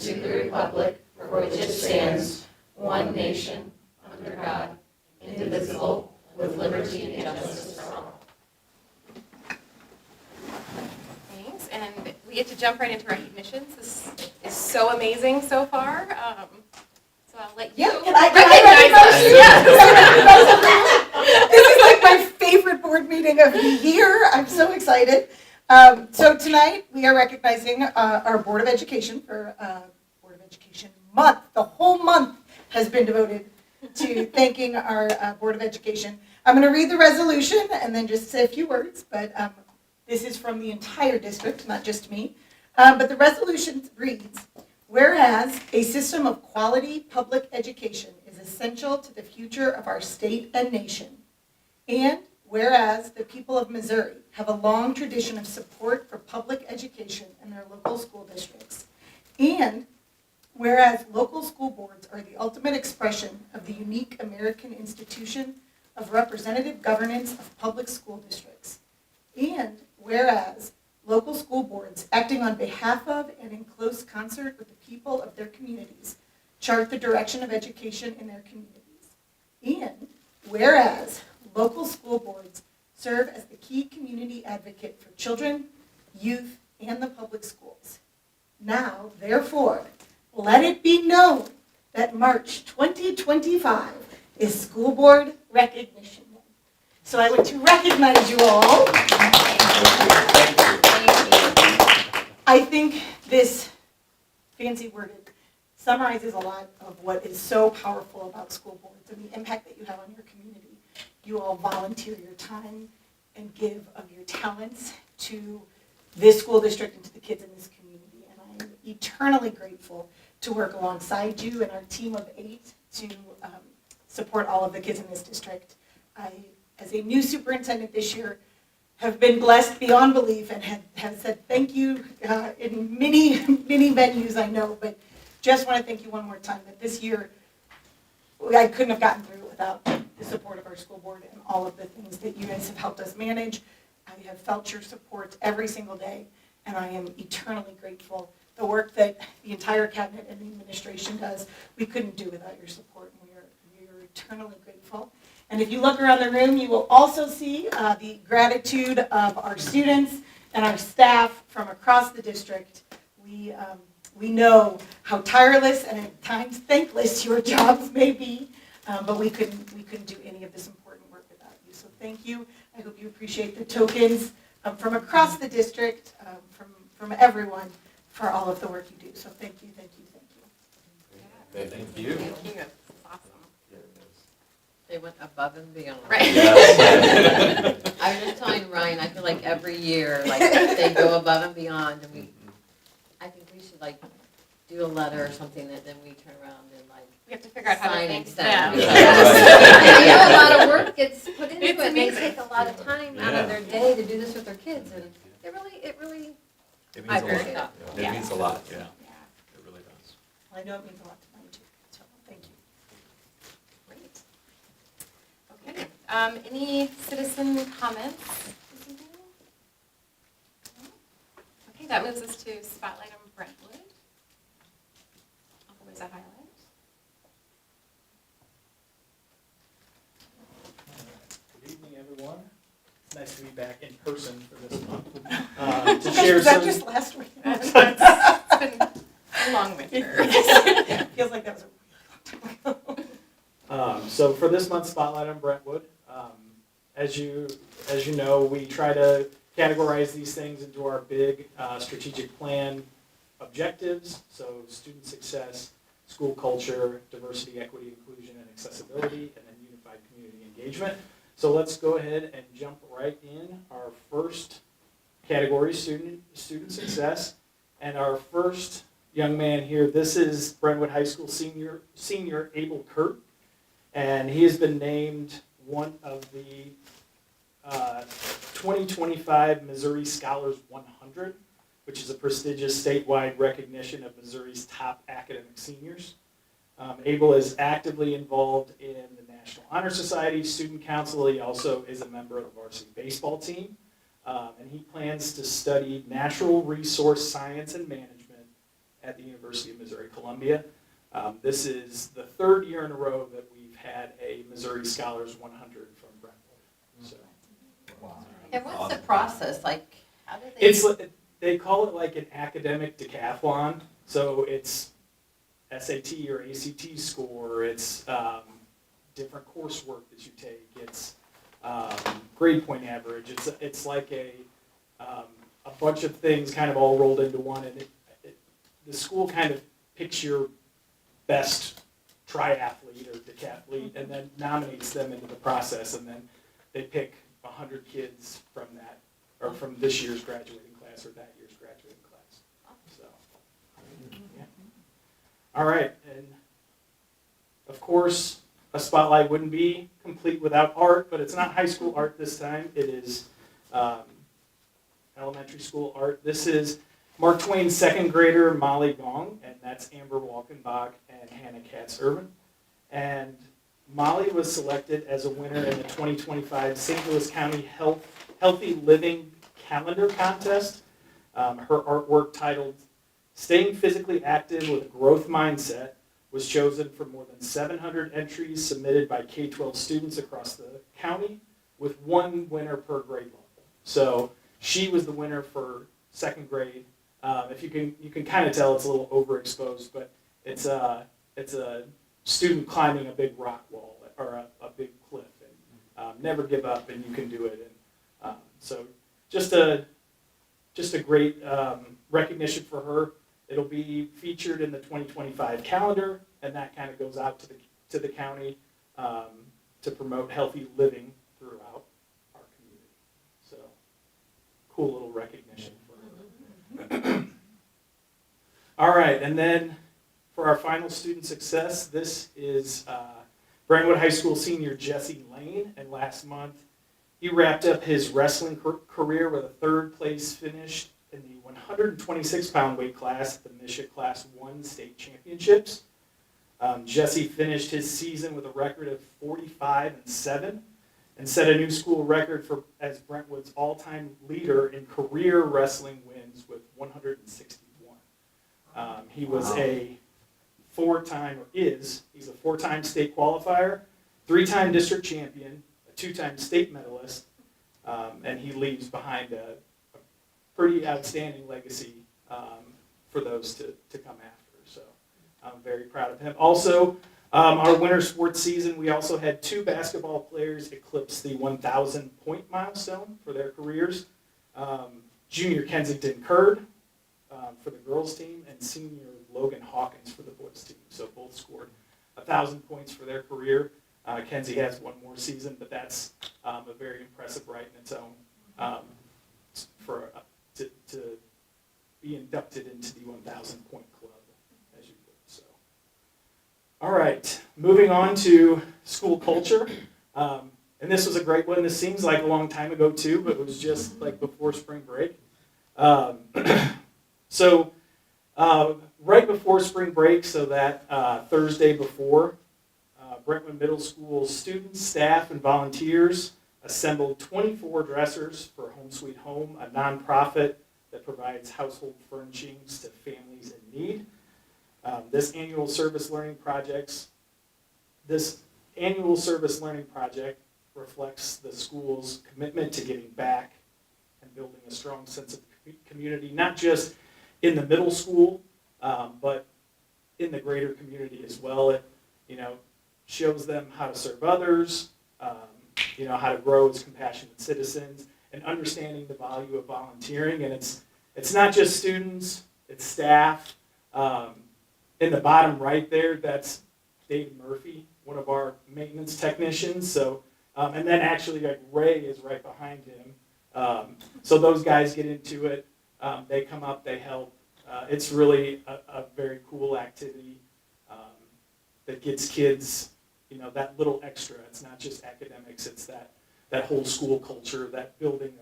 to the republic for which it stands, one nation, under God, indivisible, with liberty and justice for all. Thanks, and we get to jump right into recognitions. This is so amazing so far. So I'll let you Can I recognize us. This is like my favorite board meeting of the year. I'm so excited. So tonight we are recognizing our Board of Education for Board of Education Month. The whole month has been devoted to thanking our Board of Education. I'm going to read the resolution and then just say a few words, but this is from the entire district, not just me. But the resolution reads, whereas a system of quality public education is essential to the future of our state and nation, and whereas the people of Missouri have a long tradition of support for public education in their local school districts, and whereas local school boards are the ultimate expression of the unique American institution of representative governance of public school districts, and whereas local school boards, acting on behalf of and in close concert with the people of their communities, chart the direction of education in their communities, and whereas local school boards serve as the key community advocate for children, youth, and the public schools. Now, therefore, let it be known that March 2025 is School Board Recognition Month. So I want to recognize you all. I think this fancy worded summarizes a lot of what is so powerful about school boards and the impact that you have on your community. You all volunteer your time and give of your talents to this school district and to the kids in this community. And I am eternally grateful to work alongside you and our team of 8 to support all of the kids in this district. I, as a new superintendent this year, have been blessed beyond belief and have said thank you in many venues, I know, but just want to thank you one more time that this year I couldn't have gotten through without the support of our school board and all of the things that you guys have helped us manage. I have felt your support every single day, and I am eternally grateful. The work that the entire cabinet and the administration does, we couldn't do without your support, and we are eternally grateful. And if you look around the room, you will also see the gratitude of our students and our staff from across the district. We know how tireless and at times thankless your jobs may be, but we couldn't do any of this important work without you. So thank you. I hope you appreciate the tokens from across the district, from everyone, for all of the work you do. So thank you, thank you, thank you. Thank you. Thank you. That's awesome. They went above and beyond. Right. Yes. I was just telling Ryan, I feel like every year, like, they go above and beyond, and I think we should, like, do a letter or something that then we turn around and, like, We have to figure out how to sign thank and them. send. Yeah. I know a lot of work gets put into It's it. They amazing. take a lot of time out of their day to do this with their kids, and it really, It means I a lot. agree. Yeah. It means a lot, yeah. It really does. Well, I know it means a lot to mine too, so thank you. Great. Okay. Any citizen comments? Okay, that moves us to Spotlight on Brentwood. Always a highlight. Good evening, everyone. It's nice to be back in person for this month. To share Was that some, just last week? It's been a long winter. Feels like that was a really long time ago. so for this month's Spotlight on Brentwood, as you know, we try to categorize these things into our big strategic plan objectives. So student success, school culture, diversity, equity, inclusion, and accessibility, and then unified community engagement. So let's go ahead and jump right in. Our first category, student success, and our first young man here, this is Brentwood High School senior Abel Kurt, and he has been named one of the 2025 Missouri Scholars 100, which is a prestigious statewide recognition of Missouri's top academic seniors. Abel is actively involved in the National Honor Society, Student Council. He also is a member of the varsity baseball team. And he plans to study natural resource science and management at the University of Missouri-Columbia. This is the third year in a row that we've had a Missouri Scholars 100 from Brentwood. So And what's the process, like, how do they? it's they call it like an academic decathlon. So it's SAT or ACT score. It's different coursework that you take. It's grade point average. It's like a bunch of things kind of all rolled into one, and the school kind of picks your best triathlete or decathlete and then nominates them into the process, and then they pick 100 kids from that, or from this year's graduating class or that year's graduating class. So, yeah. All right, and of course, a spotlight wouldn't be complete without art, but it's not high school art this time. It is elementary school art. This is Mark Twain's second grader, Molly Gong, and that's Amber Walkenbach and Hannah Katz-Irvin. And Molly was selected as a winner in the 2025 St. Louis County Healthy Living Calendar Contest. Her artwork titled Staying Physically Active with a Growth Mindset was chosen from more than 700 entries submitted by K-12 students across the county, with one winner per grade level. So she was the winner for second grade. If you can kind of tell it's a little overexposed, but it's a student climbing a big rock wall or a big cliff, and never give up, and you can do it. And so just a great recognition for her. It'll be featured in the 2025 calendar, and that kind of goes out to the county to promote healthy living throughout our community. So cool little recognition for her. All right, and then for our final student success, this is Brentwood High School senior Jesse Lane, and last month he wrapped up his wrestling career with a third place finish in the 126-pound weight class at the Michigan Class 1 state championships. Jesse finished his season with a record of 45-7 and set a new school record as Brentwood's all-time leader in career wrestling wins with 161. He was a he's a four-time state qualifier, three-time district champion, a two-time state medalist, and he leaves behind a pretty outstanding legacy for those to come after. So I'm very proud of him. Also, our winter sports season, we also had two basketball players eclipse the 1,000-point milestone for their careers. Junior Kensington Curd for the girls team, and senior Logan Hawkins for the boys team. So both scored 1,000 points for their career. Kenzie has one more season, but that's a very impressive right in its own to be inducted into the 1,000-point club, as you would. So, all right, moving on to school culture. And this was a great one. This seems like a long time ago too, but it was just like before spring break. So right before spring break, so that Thursday before, Brentwood Middle School students, staff, and volunteers assembled 24 dressers for Home Sweet Home, a nonprofit that provides household furnishings to families in need. This annual service learning project reflects the school's commitment to giving back and building a strong sense of community, not just in the middle school, but in the greater community as well. It, shows them how to serve others, how to grow as compassionate citizens, and understanding the value of volunteering. And it's not just students, it's staff. In the bottom right there, that's Dave Murphy, one of our maintenance technicians. So, and then actually Ray is right behind him. So those guys get into it. They come up, they help. It's really a very cool activity that gets kids, that little extra. It's not just academics, it's that whole school culture, that building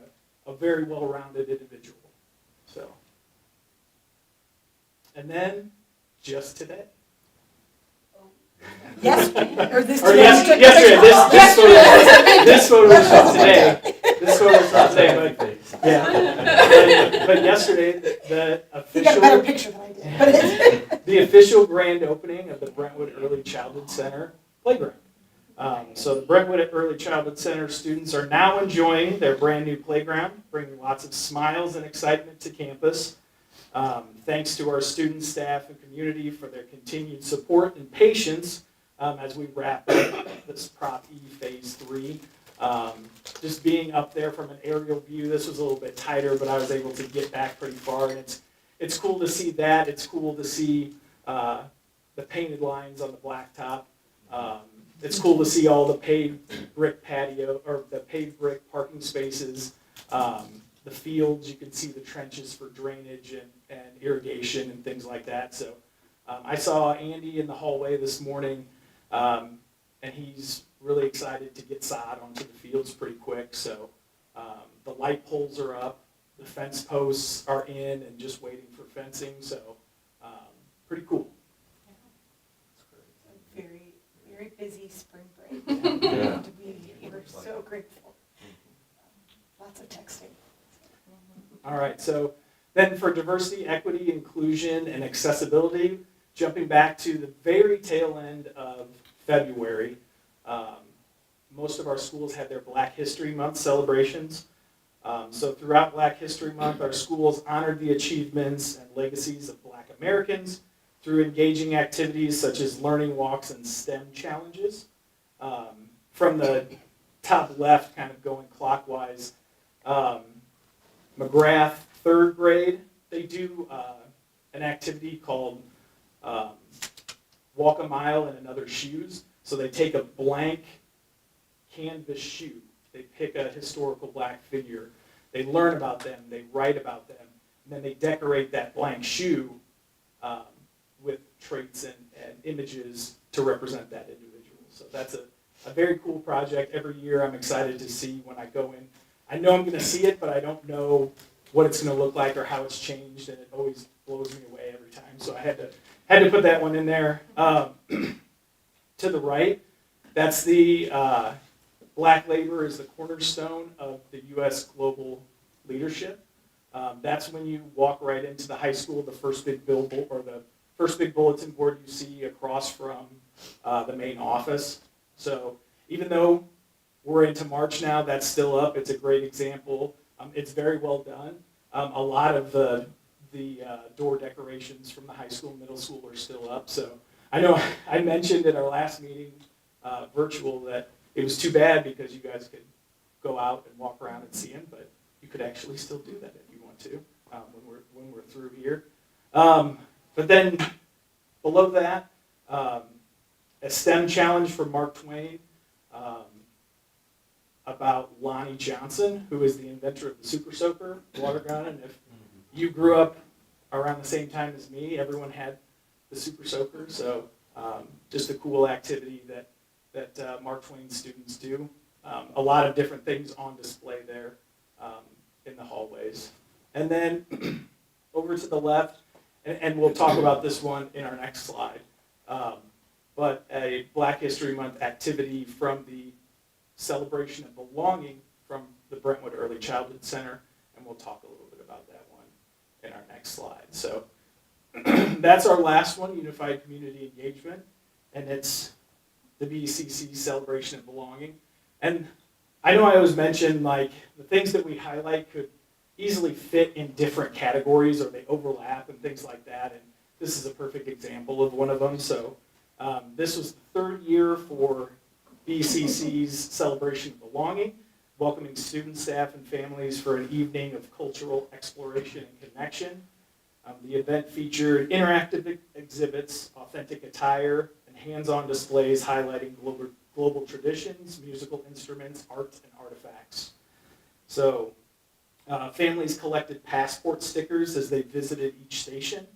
a very well-rounded individual. So, and then just today. Yesterday, or this Or today? yesterday, this photo was from today. This photo was from today, but yesterday, the You got a official, better picture than I did. did, but it's. The official grand opening of the Brentwood Early Childhood Center playground. So the Brentwood Early Childhood Center students are now enjoying their brand new playground, bringing lots of smiles and excitement to campus. Thanks to our students, staff, and community for their continued support and patience as we wrap up this Prop E Phase 3. Just being up there from an aerial view, this was a little bit tighter, but I was able to get back pretty far, and it's cool to see that. It's cool to see the painted lines on the blacktop. It's cool to see all the paved brick patio, or the paved brick parking spaces. The fields, you can see the trenches for drainage and irrigation and things like that. So I saw Andy in the hallway this morning, and he's really excited to get sod onto the fields pretty quick. So the light poles are up, the fence posts are in and just waiting for fencing. So pretty cool. Very, very busy spring break. Yeah. We're so grateful. Lots of texting. All right, so then for diversity, equity, inclusion, and accessibility, jumping back to the very tail end of February, most of our schools had their Black History Month celebrations. So throughout Black History Month, our schools honored the achievements and legacies of Black Americans through engaging activities such as learning walks and STEM challenges. From the top left, kind of going clockwise, McGrath, third grade, they do an activity called Walk a Mile in Another Shoes. So they take a blank canvas shoe, they pick a historical Black figure, they learn about them, they write about them, and then they decorate that blank shoe with traits and images to represent that individual. So that's a very cool project. Every year I'm excited to see when I go in. I know I'm going to see it, but I don't know what it's going to look like or how it's changed, and it always blows me away every time. So I had to put that one in there. To the right, that's the Black labor is the cornerstone of the U.S. global leadership. That's when you walk right into the high school, the first big billboard or the first big bulletin board you see across from the main office. So even though we're into March now, that's still up. It's a great example. It's very well done. A lot of the door decorations from the high school and middle school are still up. So I know I mentioned in our last meeting, virtual, that it was too bad because you guys could go out and walk around and see them, but you could actually still do that if you want to when we're through here. But then below that, a STEM challenge for Mark Twain about Lonnie Johnson, who is the inventor of the Super Soaker water gun. And if you grew up around the same time as me, everyone had the Super Soaker. So just a cool activity that Mark Twain students do. A lot of different things on display there in the hallways. And then over to the left, and we'll talk about this one in our next slide, but a Black History Month activity from the Celebration of Belonging from the Brentwood Early Childhood Center, and we'll talk a little bit about that one in our next slide. So that's our last one, Unified Community Engagement, and it's the BCC Celebration of Belonging. And I know I always mention, like, the things that we highlight could easily fit in different categories, or they overlap and things like that, and this is a perfect example of one of them. So this was the third year for BCC's Celebration of Belonging, welcoming students, staff, and families for an evening of cultural exploration and connection. The event featured interactive exhibits, authentic attire, and hands-on displays highlighting global traditions, musical instruments, art, and artifacts. So families collected passport stickers as they visited each station,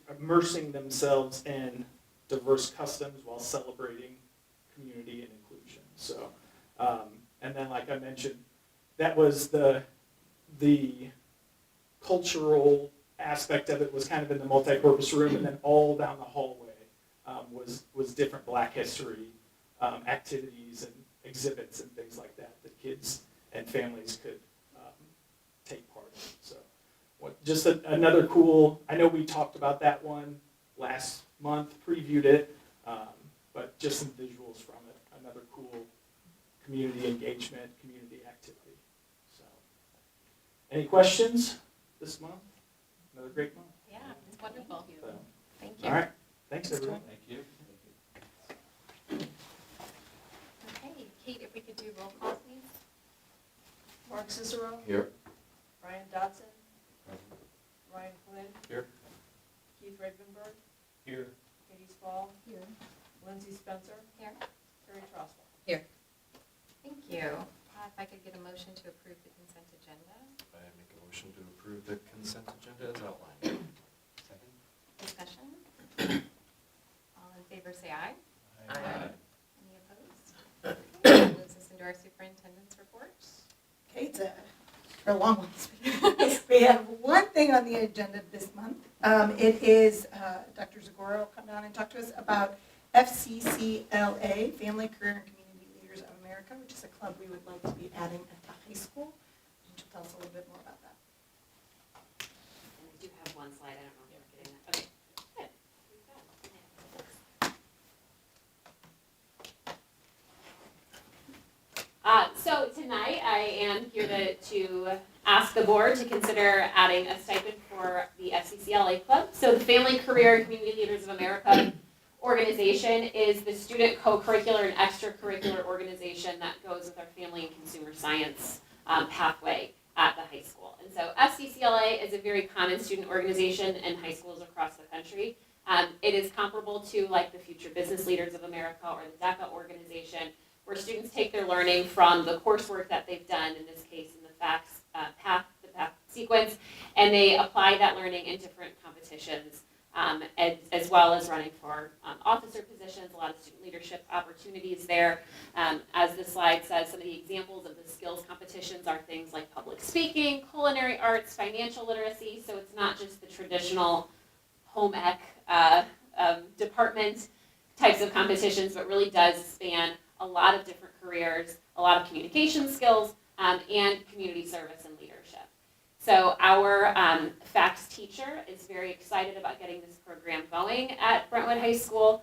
immersing themselves in diverse customs while celebrating community and inclusion. So, and then, like I mentioned, that was the cultural aspect of it was kind of in the multi-purpose room, and then all down the hallway was different Black history activities and exhibits and things like that that kids and families could take part in. So, what just another cool, I know we talked about that one last month, previewed it, but just some visuals from it. Another cool community engagement, community activity. So, any questions this month? Another great month. Yeah, it's wonderful. So, Thank you. all right, thanks everyone. Thank you. Okay, Kate, if we could do roll call, please. Mark Cicero, Here. Brian Dotson, Ryan Quinn. Here. Keith Ravenberg, Here. Katie Spall, Here. Lindsay Spencer, Here. Terry Trostle. Thank you. If I could get a motion to approve the consent agenda. I make a motion to approve the consent agenda as outlined. Second. Discussion? All in favor, say aye. Aye. Any opposed? Okay, that moves us into our superintendent's report. Okay, it's a long one. We have one thing on the agenda this month. It is Dr. Zagora will come down and talk to us about FCCLA, Family, Career, and Community Leaders of America, which is a club we would like to be adding at the high school. And she'll tell us a little bit more about that. And I do have one slide, I don't know if you're getting that. Okay, good. So tonight, I am here to ask the board to consider adding a stipend for the FCCLA Club. So the Family, Career, and Community Leaders of America organization is the student co-curricular and extracurricular organization that goes with our family and consumer science pathway at the high school. And so FCCLA is a very common student organization in high schools across the country. It is comparable to like the Future Business Leaders of America or the DECA organization, where students take their learning from the coursework that they've done, in this case in the FACS path sequence, and they apply that learning in different competitions, as well as running for officer positions, a lot of student leadership opportunities there. As the slide says, some of the examples of the skills competitions are things like public speaking, culinary arts, financial literacy, so it's not just the traditional home ec department types of competitions, but really does span a lot of different careers, a lot of communication skills, and community service and leadership. So our FACS teacher is very excited about getting this program going at Brentwood High School.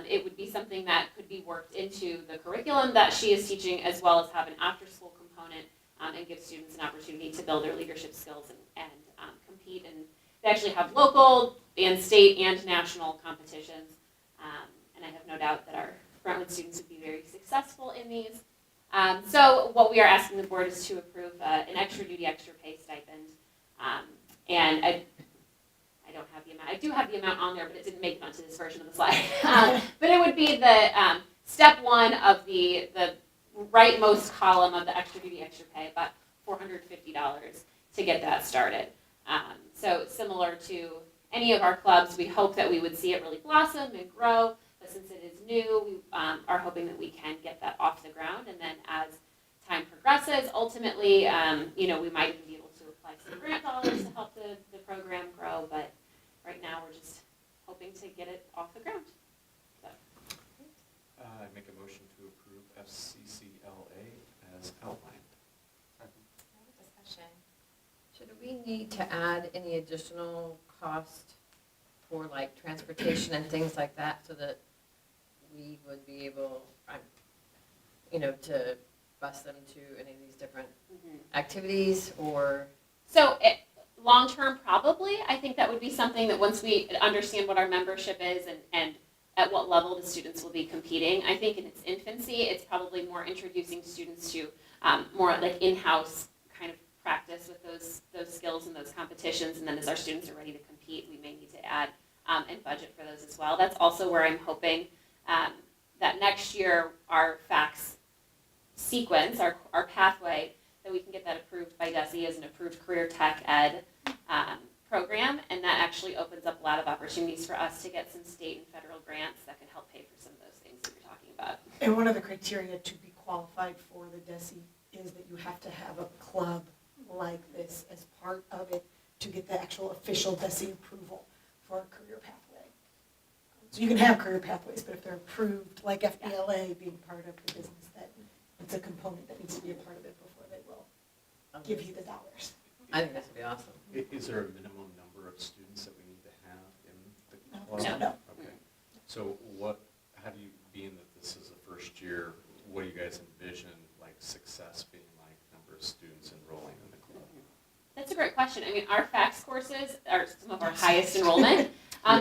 It would be something that could be worked into the curriculum that she is teaching, as well as have an after-school component and give students an opportunity to build their leadership skills and compete. And they actually have local and state and national competitions. And I have no doubt that our Brentwood students would be very successful in these. So what we are asking the board is to approve an extra duty, extra pay stipend. And I don't have the amount. I do have the amount on there, but it didn't make it onto this version of the slide. But it would be the step one of the rightmost column of the extra duty, extra pay, about $450 to get that started. So similar to any of our clubs, we hope that we would see it really blossom and grow. But since it is new, we are hoping that we can get that off the ground. And then as time progresses, ultimately, we might even be able to apply some grant dollars to help the program grow. But right now, we're just hoping to get it off the ground. So. I make a motion to approve FCCLA as outlined. Discussion. Should we need to add any additional cost for like transportation and things like that so that we would be able, to bus them to any of these different activities or? So long-term, probably. I think that would be something that once we understand what our membership is and at what level the students will be competing, I think in its infancy, it's probably more introducing students to more like in-house kind of practice with those skills and those competitions. And then as our students are ready to compete, we may need to add and budget for those as well. That's also where I'm hoping that next year our FACS sequence, our pathway, that we can get that approved by DESE as an approved career tech ed program, and that actually opens up a lot of opportunities for us to get some state and federal grants that can help pay for some of those things that you're talking about. And one of the criteria to be qualified for the DESE is that you have to have a club like this as part of it to get the actual official DESE approval for a career pathway. So you can have career pathways, but if they're approved, like FBLA being part of the business, that it's a component that needs to be a part of it before they will give you the dollars. I think this would be awesome. Is there a minimum number of students that we need to have in the No. club? No. Okay. So how do you, being that this is the first year, what do you guys envision, like, success being like, number of students enrolling in the club? That's a great question. I mean, our FACS courses are some of our highest enrollment.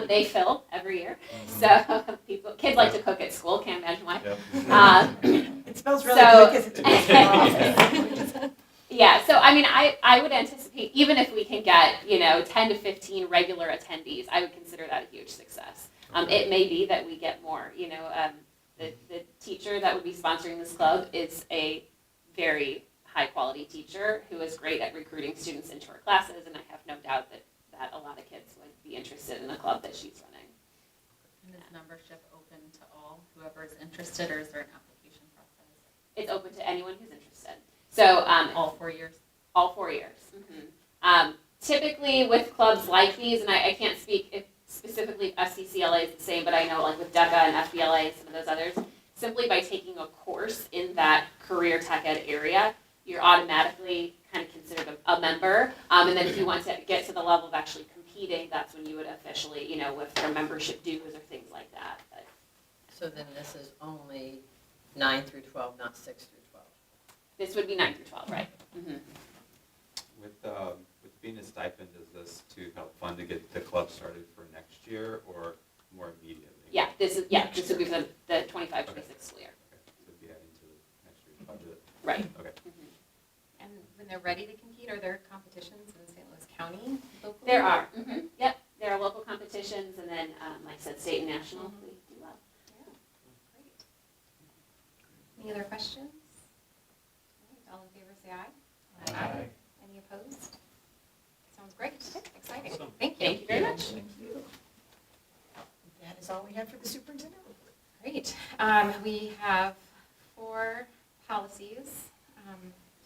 They fill every year. So kids like to cook at school. Can't imagine why. Yep. It smells really So- good because it's in our office. Yeah, so I mean, I would anticipate, even if we can get, 10 to 15 regular attendees, I would consider that a huge success. It may be that we get more, the teacher that would be sponsoring this club is a very high-quality teacher who is great at recruiting students into her classes, and I have no doubt that a lot of kids would be interested in the club that she's running. And is membership open to all, whoever is interested, or is there an application process? It's open to anyone who's interested. So All 4 years? all 4 years. Typically with clubs like these, and I can't speak if specifically SCCLA is the same, but I know like with DECA and FBLA and some of those others, simply by taking a course in that career tech ed area, you're automatically kind of considered a member. And then if you want to get to the level of actually competing, that's when you would officially, with their membership dues or things like that. But So then this is only 9 through 12, not 6 through 12. this would be 9 through 12, right? Mm-hmm. With being a stipend, is this to help fund to get the club started for next year or more immediately? This would be for the 25-26 school year. Okay, so it'd be adding to next year's budget. Right. Okay. And when they're ready to compete, are there competitions in St. Louis County locally? There are. Yep, there are local competitions, and then, like I said, state and national. We do well. Great. Any other questions? All right, all in favor, say aye. Aye. Any opposed? Sounds great, exciting. Awesome. Thank you. Thank you very much. Thank you. That is all we have for the superintendent report. Great. We have 4 policies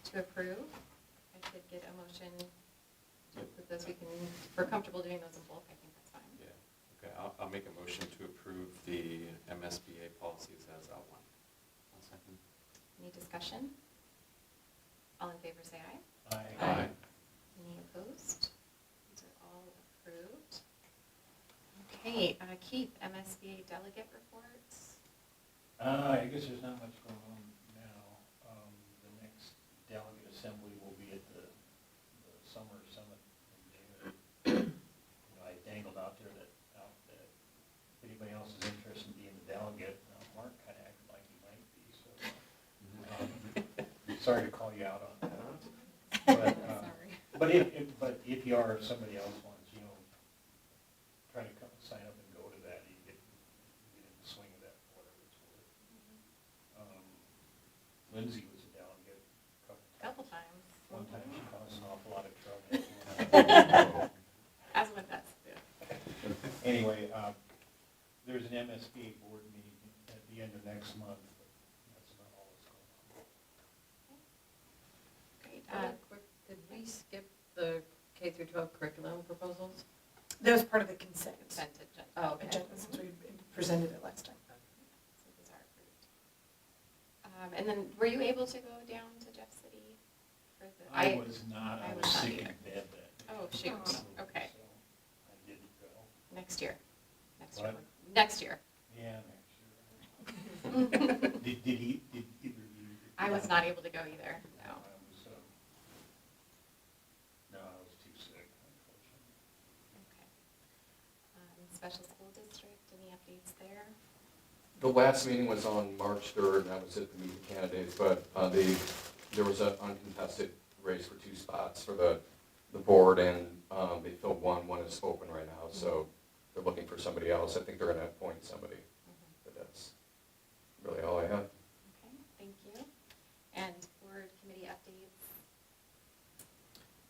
to approve. I could get a motion with those. We're comfortable doing those in bulk. I think that's fine. Yeah, okay, I'll make a motion to approve the MSBA policies as outlined. I'll second. Any discussion? All in favor, say aye. Aye. Any opposed? These are all approved. Okay, Keith, MSBA delegate reports. I guess there's not much going on now. The next delegate assembly will be at the summer summit in June. I dangled out there that if anybody else is interested in being the delegate, Mark kind of acted like he might be, so sorry to call you out on that. Sorry. But if you are, if somebody else wants, try to come sign up and go to that, you get in the swing of that for whatever it's worth. Lindsay was a delegate a couple times. Couple times. One time she caused an awful lot of trouble. As one does. Anyway, there's an MSBA board meeting at the end of next month. That's about all that's going on. Great. Did we skip the K through 12 curriculum proposals? That was part of the consent Consent agenda. Oh, okay. agenda since we presented it last time. So these are approved. And then, were you able to go down to Jeff City for the? I was not, I I was was not sick in either. bed that day. Oh, shoot. Oh. Okay. So I didn't go. Next year. Next year. What? Next year. Yeah, next year. Did either of you? I was not able to go either. No. I was too sick, unfortunately. Okay. Special school district. Any updates there? The last meeting was on March 3rd, and that was at the meet the candidates, but there was an uncontested race for 2 spots for the board, and they filled one is open right now, so they're looking for somebody else. I think they're gonna appoint somebody, but that's really all I have. Okay, thank you. And board committee updates?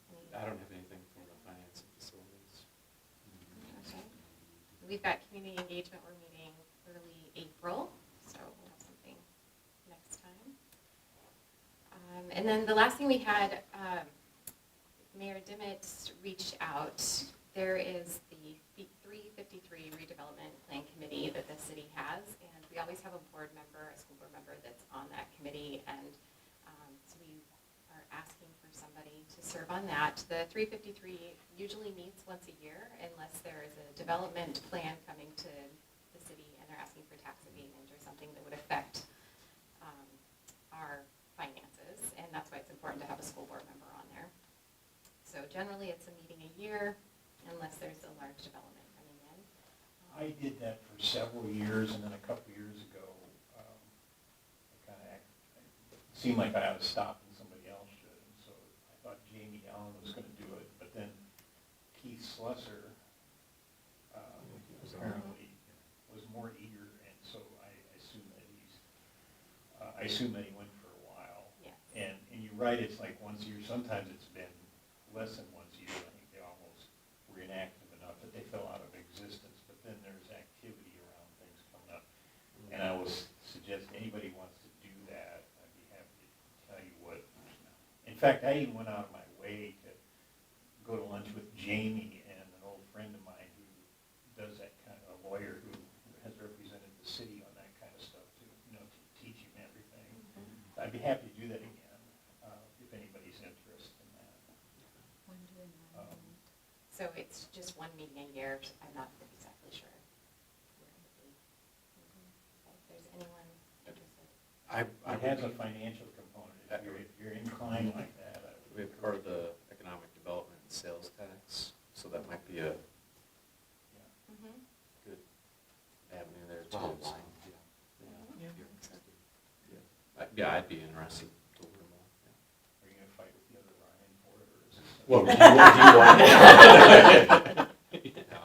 Any- I don't have anything for the finance and facilities. Okay. We've got community engagement. We're meeting early April, so we'll have something next time. And then the last thing we had, Mayor Dimmitt reached out. There is the 353 redevelopment plan committee that the city has, and we always have a board member, a school board member that's on that committee, and so we are asking for somebody to serve on that, the 353 usually meets once a year unless there is a development plan coming to the city and they're asking for tax abatement or something that would affect our finances, and that's why it's important to have a school board member on there. So generally, it's a meeting a year unless there's a large development coming in. I did that for several years, and then a couple years ago, it seemed like I ought to stop and somebody else should, and so I thought Jamie Allen was going to do it, but then Keith Slusser apparently was more eager, and so I assume that he went for a while. Yes. And you're right, it's like once a year. Sometimes it's been less than once a year. I think they almost were inactive enough that they fell out of existence. But then there's activity around things coming up. And I will suggest anybody who wants to do that, I'd be happy to tell you what. In fact, I even went out of my way to go to lunch with Jamie and an old friend of mine who does that kind of, a lawyer who has represented the city on that kind of stuff to teach him everything. I'd be happy to do that again, if anybody's interested in that. So it's just one meeting a year. I'm not exactly sure where it would be. But if there's anyone interested. I It has a financial component. If you're inclined like that, I would. We have part of the economic development and sales tax, so that might be a Mhm. good avenue there too. Wow, so, wow. yeah. Yeah, I'd be interested to learn more. Are you going to fight with the other Ryan for it, or is this? Well, do you want? No,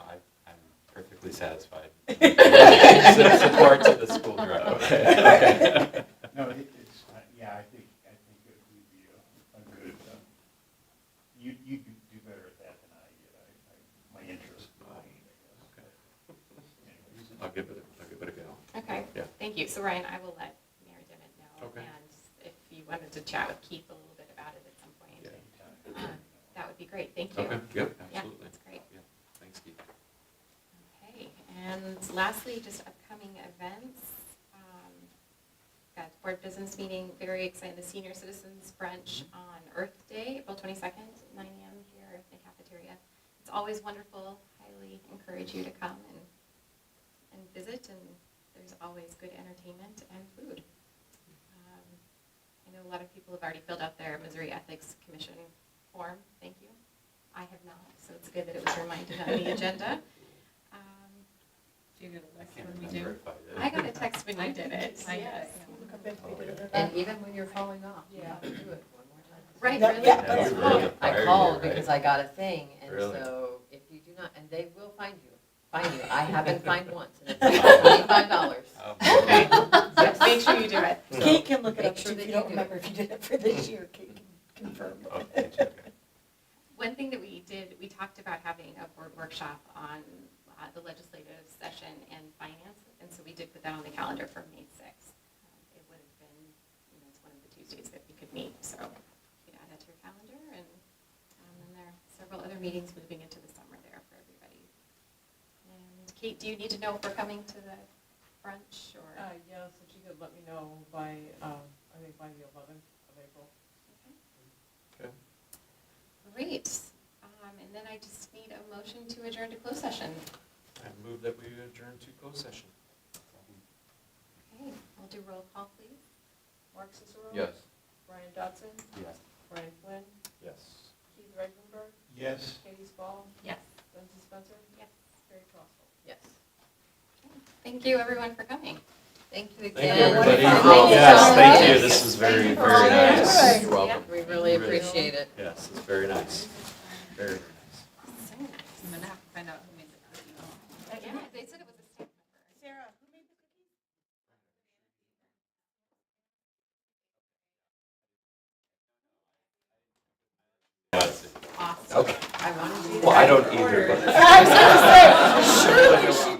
I'm perfectly satisfied. Support to the school director. Okay. No, it's, I think it would be a good, you do better at that than I did. My interest waned, I guess. Anyways. I'll give it a go. Okay. Yeah. Thank you. So Ryan, I will let Mary Dimmitt know. Okay. And if you wanted to chat with Keith a little bit about it at some point, that would be great. Thank you. Okay, yep, Yeah, absolutely. that's great. Yeah, thanks, Keith. Okay, and lastly, just upcoming events. Got board business meeting, very excited, the Senior Citizens Brunch on Earth Day, April 22nd, 9 a.m. here in the cafeteria. It's always wonderful, highly encourage you to come and visit, and there's always good entertainment and food. I know a lot of people have already filled out their Missouri Ethics Commission form, thank you. I have not, so it's good that it was reminded on the agenda. Do you get a I can't remember if I did. I got a text when you did it. I did. Yes. And even when you're falling off, you have to do it one more time. Right, Yeah, really? yeah, Yeah, that's we fine. really I require called you, right? because I got a thing, and Really? so if you do not, and they will find you. I have been fined once, and it's $25. Okay, Yes. so make sure you do it. Kate can look it Make up sure too, if that you you don't do remember if you did it for this year, Kate can confirm. Okay, okay. One thing that we did, we talked about having a board workshop on the legislative session and finance, and so we did put that on the calendar for May 6th. It would have been, it's one of the Tuesdays that we could meet, so you could add that to your calendar, and then there are several other meetings moving into the summer there for everybody. And Kate, do you need to know if we're coming to the brunch, or? Yes, if you could let me know by, I think by the 11th of April. Okay. Great. And then I just need a motion to adjourn to closed session. I move that we adjourn to closed session. Okay, we'll do roll call, please. Mark Cicero? Yes. Brian Dotson? Yes. Brian Flynn? Yes. Keith Reichenberg? Yes. Katie Spall? Yes. Lindsey Spencer? Yes. Terry Crosswell? Yes. Thank you, everyone, for coming. Thank you Thank again. you, everybody. Thank you Yes, so thank you. much. This was very, Thank you for very all that. nice. You're welcome. We really appreciate it. Yes, it's very nice. Very nice. I'm gonna have to find out who made the cookie. Yeah, they said it was a staff member. Sarah, who made the cookies? Awesome. Okay. I wanted you to. Well, I don't either, but. I was gonna say, surely she